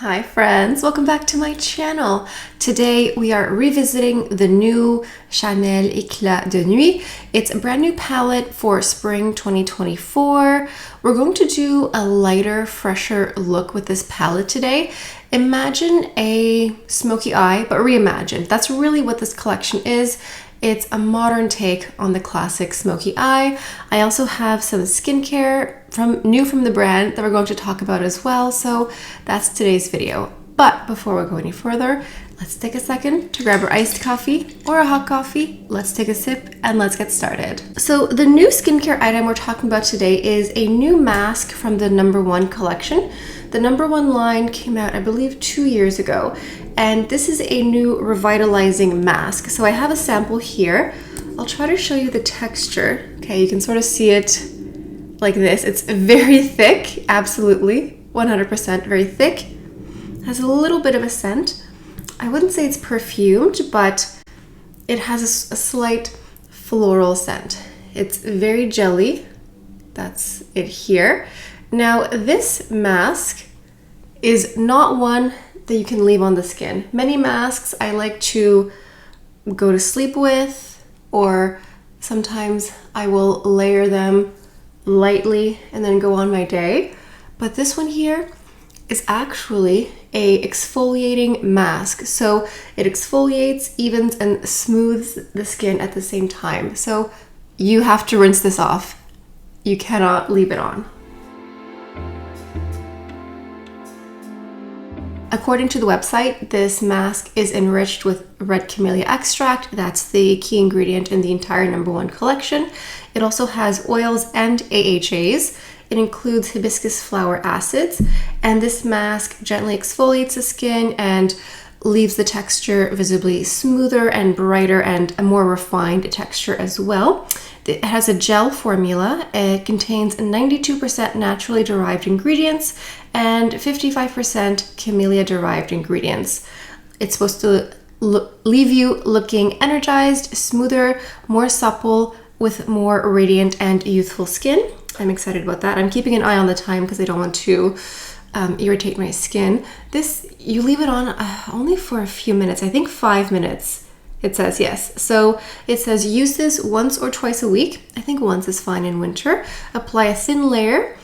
Hi friends, welcome back to my channel. Today we are revisiting the new Chanel Eclat de Nuit. It's a brand new palette for spring 2024. We're going to do a lighter, fresher look with this palette today. Imagine a smoky eye, but reimagined. That's really what this collection is. It's a modern take on the classic smoky eye. I also have some skincare new from the brand that we're going to talk about as well. So that's today's video. But before we go any further, let's take a second to grab our iced coffee or a hot coffee. Let's take a sip and let's get started. So the new skincare item we're talking about today is a new mask from the No1 collection. The No1 line came out, I believe, 2 years ago. And this is a new revitalizing mask. So I have a sample here. I'll try to show you the texture. Okay, you can sort of see it like this. It's very thick, absolutely, 100% very thick. Has a little bit of a scent. I wouldn't say it's perfumed, but it has a slight floral scent. It's very jelly. That's it here. Now, this mask is not one that you can leave on the skin. Many masks I like to go to sleep with, or sometimes I will layer them lightly and then go on my day. But this one here is actually a exfoliating mask. So it exfoliates, evens, and smooths the skin at the same time. So you have to rinse this off. You cannot leave it on. According to the website, this mask is enriched with red camellia extract. That's the key ingredient in the entire No1 collection. It also has oils and AHAs. It includes hibiscus flower acids, and this mask gently exfoliates the skin and leaves the texture visibly smoother and brighter and a more refined texture as well. It has a gel formula. It contains 92% naturally derived ingredients and 55% camellia derived ingredients. It's supposed to leave you looking energized, smoother, more supple, with more radiant and youthful skin. I'm excited about that. I'm keeping an eye on the time because I don't want to irritate my skin. This, you leave it on only for a few minutes, I think 5 minutes. It says, yes. So it says use this once or twice a week. I think once is fine in winter. Apply a thin layer,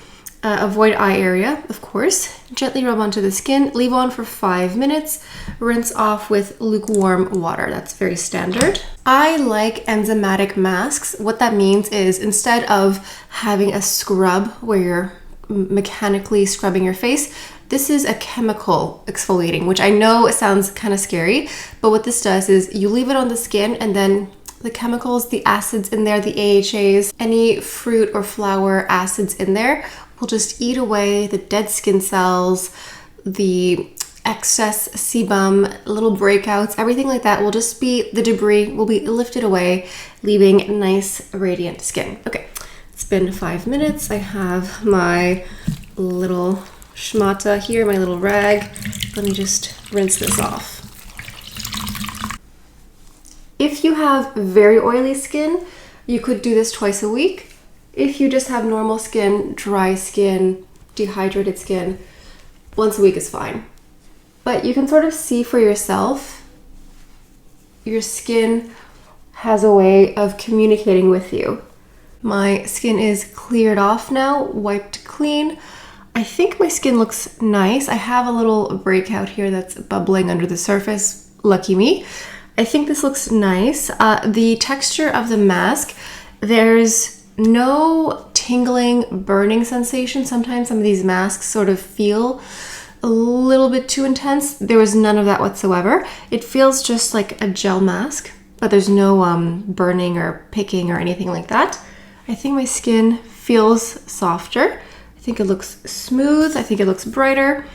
avoid eye area, of course. Gently rub onto the skin, leave on for 5 minutes, rinse off with lukewarm water. That's very standard. I like enzymatic masks. What that means is instead of having a scrub where you're mechanically scrubbing your face, this is a chemical exfoliating, which I know sounds kind of scary, but what this does is you leave it on the skin and then the chemicals, the acids in there, the AHAs, any fruit or flower acids in there will just eat away the dead skin cells, the excess sebum, little breakouts, everything like that will just be, the debris will be lifted away, leaving nice, radiant skin. Okay, it's been 5 minutes. I have my little schmata here, my little rag. Let me just rinse this off. If you have very oily skin, you could do this twice a week. If you just have normal skin, dry skin, dehydrated skin, once a week is fine. But you can sort of see for yourself, your skin has a way of communicating with you. My skin is cleared off now, wiped clean. I think my skin looks nice. I have a little breakout here that's bubbling under the surface. Lucky me. I think this looks nice. The texture of the mask, there's no tingling, burning sensation. Sometimes some of these masks sort of feel a little bit too intense. There was none of that whatsoever. It feels just like a gel mask, but there's no burning or picking or anything like that. I think my skin feels softer. I think it looks smooth. I think it looks brighter.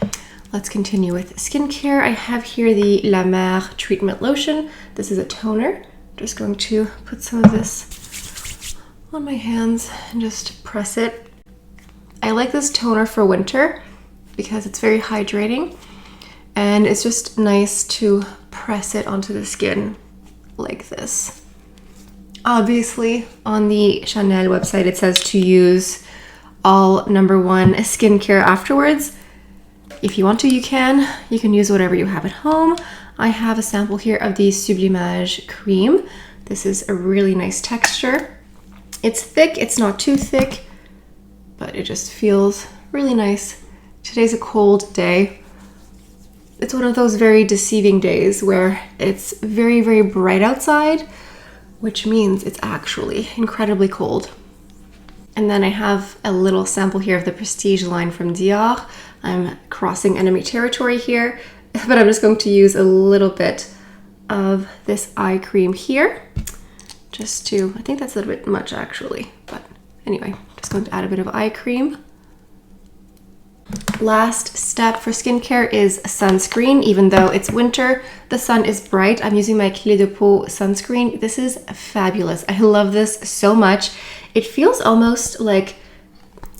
Let's continue with skincare. I have here the La Mer treatment lotion. This is a toner. I'm just going to put some of this on my hands and just press it. I like this toner for winter because it's very hydrating and it's just nice to press it onto the skin like this. Obviously, on the Chanel website, it says to use all No1 skincare afterwards. If you want to, you can use whatever you have at home. I have a sample here of the Sublimage cream. This is a really nice texture. It's thick, it's not too thick, but it just feels really nice. Today's a cold day. It's one of those very deceiving days where it's very, very bright outside, which means it's actually incredibly cold. And then I have a little sample here of the Prestige line from Dior. I'm crossing enemy territory here, but I'm just going to use a little bit of this eye cream here. Just to, I think that's a little bit much actually, but anyway, just going to add a bit of eye cream. Last step for skincare is sunscreen. Even though it's winter, the sun is bright. I'm using my Eclat de Nuit sunscreen. This is fabulous. I love this so much. It feels almost like,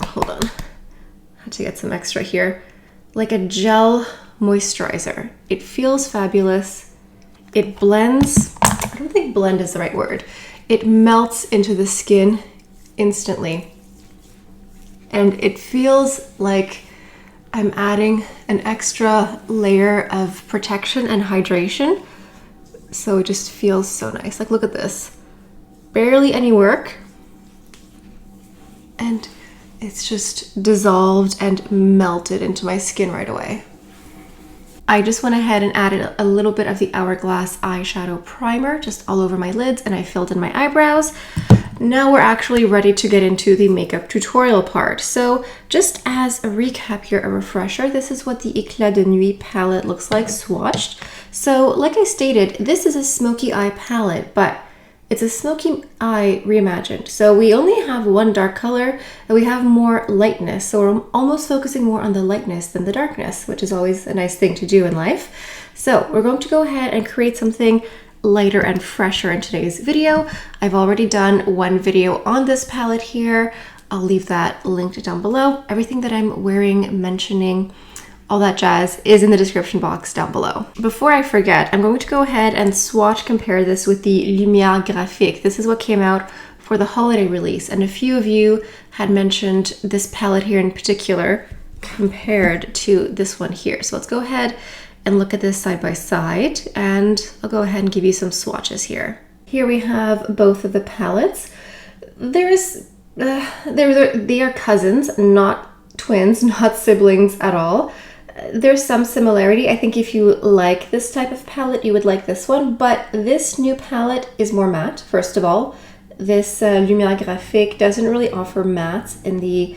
hold on, I had to get some extra here, like a gel moisturizer. It feels fabulous. It blends, I don't think blend is the right word. It melts into the skin instantly. And it feels like I'm adding an extra layer of protection and hydration. So it just feels so nice. Like, look at this. Barely any work. And it's just dissolved and melted into my skin right away. I just went ahead and added a little bit of the Hourglass eyeshadow primer just all over my lids, and I filled in my eyebrows. Now we're actually ready to get into the makeup tutorial part. So just as a recap here, a refresher, this is what the Eclat de Nuit palette looks like swatched. So like I stated, this is a smoky eye palette, but it's a smoky eye reimagined. So we only have one dark color and we have more lightness. So we're almost focusing more on the lightness than the darkness, which is always a nice thing to do in life. So we're going to go ahead and create something lighter and fresher in today's video. I've already done one video on this palette here. I'll leave that linked down below. Everything that I'm wearing, mentioning, all that jazz is in the description box down below. Before I forget, I'm going to go ahead and swatch compare this with the Lumière Graphique. This is what came out for the holiday release, and a few of you had mentioned this palette here in particular compared to this one here. So let's go ahead and look at this side by side, and I'll go ahead and give you some swatches here. Here we have both of the palettes. They are cousins, not twins, not siblings at all. There's some similarity. I think if you like this type of palette, you would like this one, but this new palette is more matte, first of all. This Lumière Graphique doesn't really offer mattes in the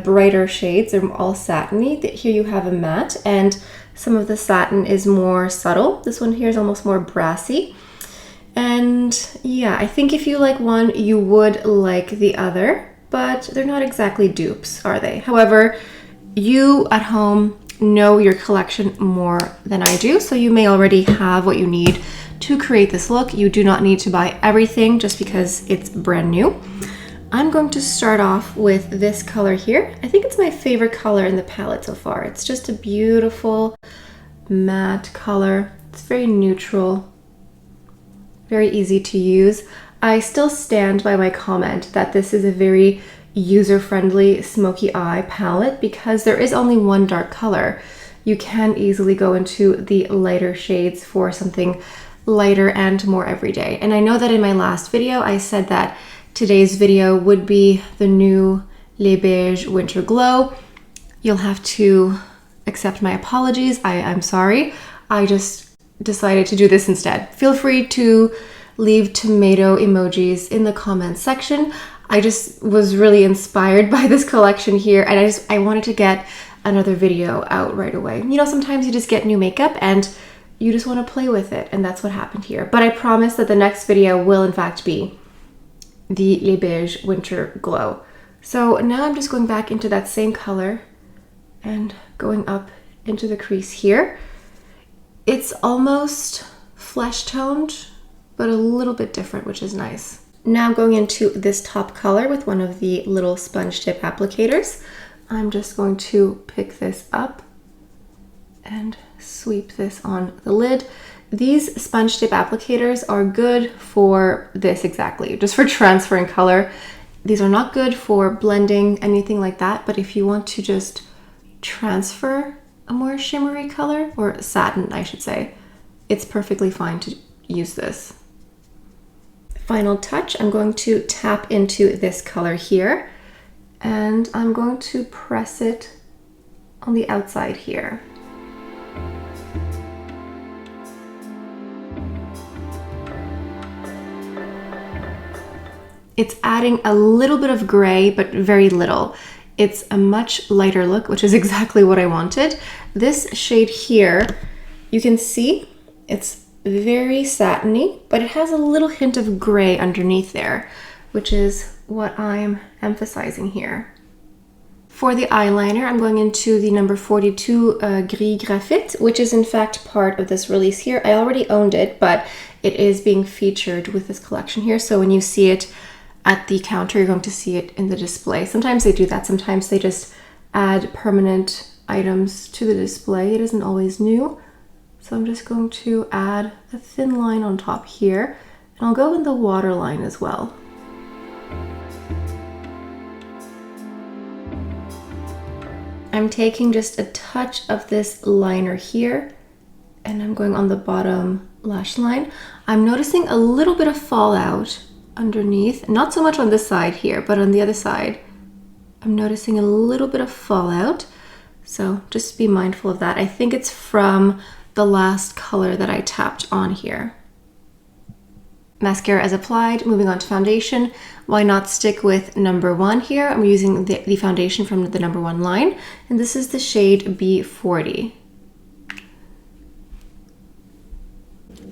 brighter shades. They're all satiny. Here you have a matte, and some of the satin is more subtle. This one here is almost more brassy. And yeah, I think if you like one, you would like the other, but they're not exactly dupes, are they? However, you at home know your collection more than I do, so you may already have what you need to create this look. You do not need to buy everything just because it's brand new. I'm going to start off with this color here. I think it's my favorite color in the palette so far. It's just a beautiful matte color. It's very neutral, very easy to use. I still stand by my comment that this is a very user-friendly smoky eye palette because there is only one dark color. You can easily go into the lighter shades for something lighter and more everyday. And I know that in my last video I said that today's video would be the new Les Beiges Winter Glow. You'll have to accept my apologies. I'm sorry. I just decided to do this instead. Feel free to leave tomato emojis in the comments section. I just was really inspired by this collection here, and I wanted to get another video out right away. You know, sometimes you just get new makeup and you just want to play with it, and that's what happened here. But I promise that the next video will in fact be the Les Beiges Winter Glow. So now I'm just going back into that same color and going up into the crease here. It's almost flesh toned, but a little bit different, which is nice. Now I'm going into this top color with one of the little sponge tip applicators. I'm just going to pick this up and sweep this on the lid. These sponge tip applicators are good for this exactly, just for transferring color. These are not good for blending, anything like that, but if you want to just transfer a more shimmery color, or satin, I should say, it's perfectly fine to use this. Final touch, I'm going to tap into this color here, and I'm going to press it on the outside here. It's adding a little bit of gray, but very little. It's a much lighter look, which is exactly what I wanted. This shade here, you can see it's very satiny, but it has a little hint of gray underneath there, which is what I'm emphasizing here. For the eyeliner, I'm going into the number 42 Gris Graphite, which is in fact part of this release here. I already owned it, but it is being featured with this collection here. So when you see it at the counter, you're going to see it in the display. Sometimes they do that. Sometimes they just add permanent items to the display. It isn't always new. So I'm just going to add a thin line on top here, and I'll go in the waterline as well. I'm taking just a touch of this liner here, and I'm going on the bottom lash line. I'm noticing a little bit of fallout underneath, not so much on this side here, but on the other side, I'm noticing a little bit of fallout. So just be mindful of that. I think it's from the last color that I tapped on here. Mascara is applied, moving on to foundation. Why not stick with number 1 here? I'm using the foundation from the number 1 line, and this is the shade B40.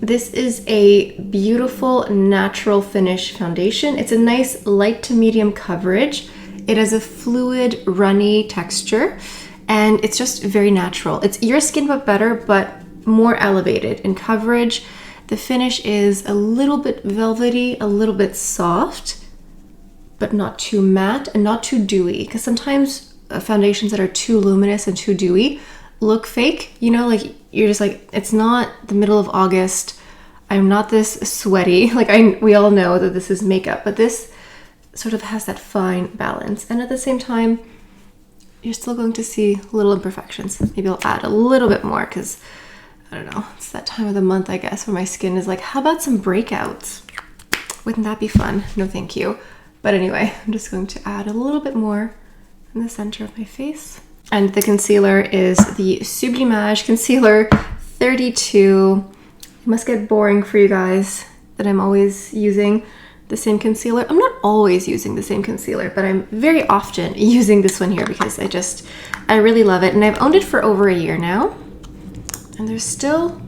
This is a beautiful natural finish foundation. It's a nice light to medium coverage. It has a fluid, runny texture, and it's just very natural. It's your skin but better, but more elevated in coverage. The finish is a little bit velvety, a little bit soft, but not too matte and not too dewy, because sometimes foundations that are too luminous and too dewy look fake, you know, like you're just like, it's not the middle of August, I'm not this sweaty, like we all know that this is makeup, but this sort of has that fine balance, and at the same time you're still going to see little imperfections. Maybe I'll add a little bit more because I don't know, it's that time of the month, I guess, where my skin is like, how about some breakouts? Wouldn't that be fun? No, thank you. But anyway, I'm just going to add a little bit more in the center of my face. And the concealer is the Sublimage Concealer 32. It must get boring for you guys that I'm always using the same concealer. I'm not always using the same concealer, but I'm very often using this one here because I really love it. And I've owned it for over a year now. And there's still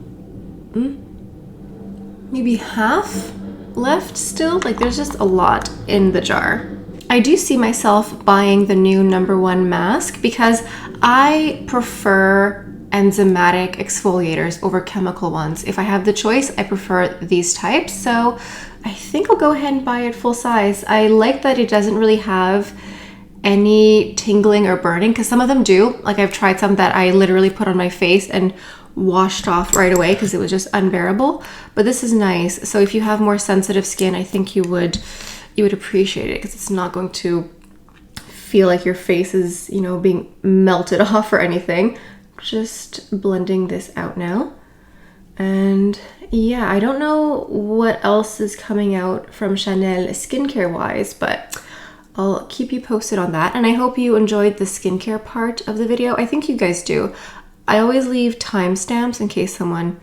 maybe half left still. Like there's just a lot in the jar. I do see myself buying the new number 1 mask because I prefer enzymatic exfoliators over chemical ones. If I have the choice, I prefer these types. So I think I'll go ahead and buy it full size. I like that it doesn't really have any tingling or burning, because some of them do. Like I've tried some that I literally put on my face and washed off right away because it was just unbearable, but this is nice. So if you have more sensitive skin, I think you would appreciate it because it's not going to feel like your face is, you know, being melted off or anything. Just blending this out now. And yeah, I don't know what else is coming out from Chanel skincare wise, but I'll keep you posted on that. And I hope you enjoyed the skincare part of the video. I think you guys do. I always leave timestamps in case someone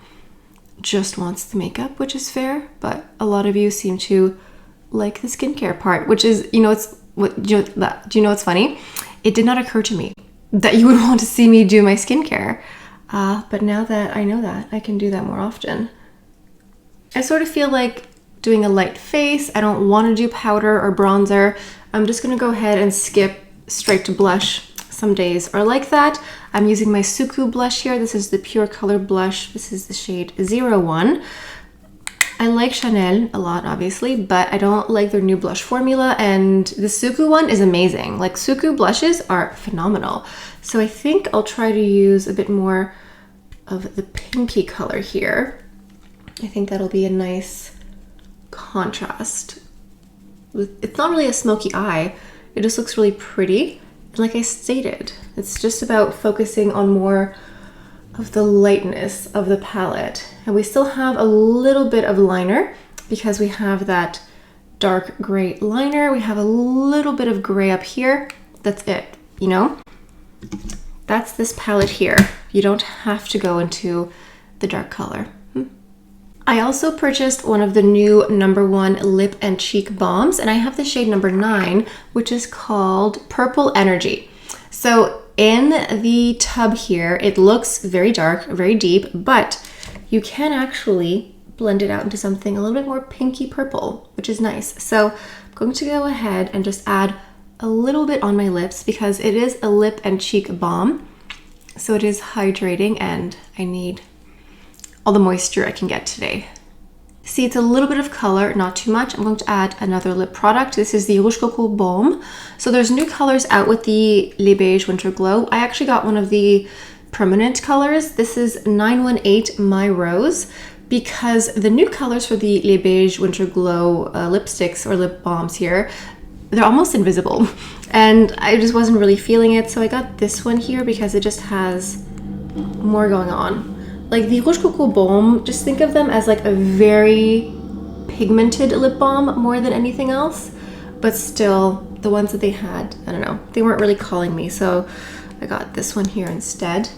just wants the makeup, which is fair, but a lot of you seem to like the skincare part, which is, you know, do you know what's funny? It did not occur to me that you would want to see me do my skincare, but now that I know that, I can do that more often. I sort of feel like doing a light face. I don't want to do powder or bronzer. I'm just gonna go ahead and skip straight to blush. Some days are like that. I'm using my Suku blush here. This is the Pure Color blush. This is the shade 01. I like Chanel a lot, obviously, but I don't like their new blush formula, and the Suku one is amazing. Like, Suku blushes are phenomenal. So I think I'll try to use a bit more of the pinky color here. I think that'll be a nice contrast. It's not really a smoky eye. It just looks really pretty. Like I stated, it's just about focusing on more of the lightness of the palette. And we still have a little bit of liner because we have that dark gray liner. We have a little bit of gray up here. That's it, you know? That's this palette here. You don't have to go into the dark color. I also purchased one of the new #1 lip and cheek balms, and I have the shade number 9, which is called Purple Energy. So in the tub here, it looks very dark, very deep, but you can actually blend it out into something a little bit more pinky purple, which is nice. So I'm going to go ahead and just add a little bit on my lips because it is a lip and cheek balm. So it is hydrating and I need all the moisture I can get today. See, it's a little bit of color, not too much. I'm going to add another lip product. This is the Rouge Coco Baume. So there's new colors out with the Les Beiges Winter Glow. I actually got one of the permanent colors. This is 918 My Rose, because the new colors for the Les Beiges Winter Glow lipsticks or lip balms here, they're almost invisible. And I just wasn't really feeling it. So I got this one here because it just has more going on. Like the Rouge Coco Baume, just think of them as like a very pigmented lip balm more than anything else. But still, the ones that they had, I don't know, they weren't really calling me. So I got this one here instead.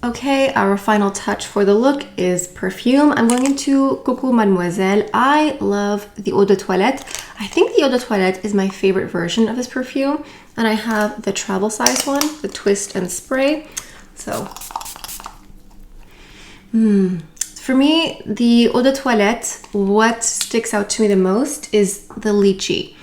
Okay, our final touch for the look is perfume. I'm going into Coco Mademoiselle. I love the Eau de Toilette. I think the Eau de Toilette is my favorite version of this perfume. And I have the travel size one, the twist and spray. So, for me, the Eau de Toilette, what sticks out to me the most is the lychee.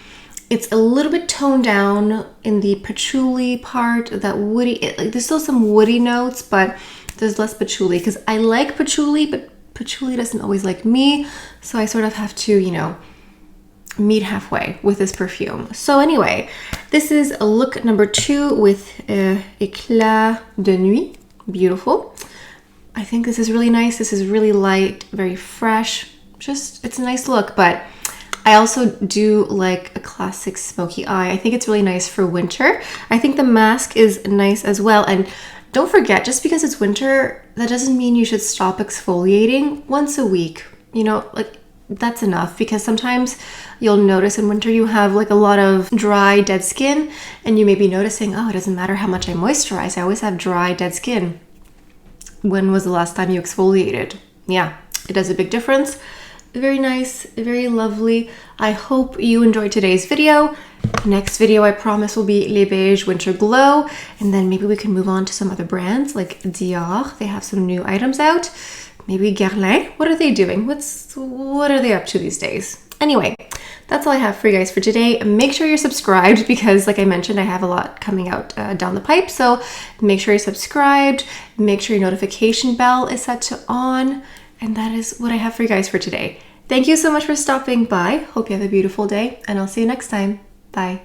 It's a little bit toned down in the patchouli part, that woody, like there's still some woody notes, but there's less patchouli because I like patchouli, but patchouli doesn't always like me. So I sort of have to, you know, meet halfway with this perfume. So anyway, this is a look number 2 with Eclat de Nuit. Beautiful. I think this is really nice. This is really light, very fresh. Just, it's a nice look, but I also do like a classic smoky eye. I think it's really nice for winter. I think the mask is nice as well. And don't forget, just because it's winter, that doesn't mean you should stop exfoliating once a week. You know, like that's enough, because sometimes you'll notice in winter you have like a lot of dry, dead skin, and you may be noticing, oh, it doesn't matter how much I moisturize, I always have dry, dead skin. When was the last time you exfoliated? Yeah, it does a big difference. Very nice, very lovely. I hope you enjoyed today's video. Next video, I promise, will be Les Beiges Winter Glow, and then maybe we can move on to some other brands like Dior. They have some new items out. Maybe Guerlain. What are they doing? What are they up to these days? Anyway, that's all I have for you guys for today. Make sure you're subscribed because, like I mentioned, I have a lot coming out down the pipe. So make sure you're subscribed. Make sure your notification bell is set to on. And that is what I have for you guys for today. Thank you so much for stopping by. Hope you have a beautiful day, and I'll see you next time. Bye.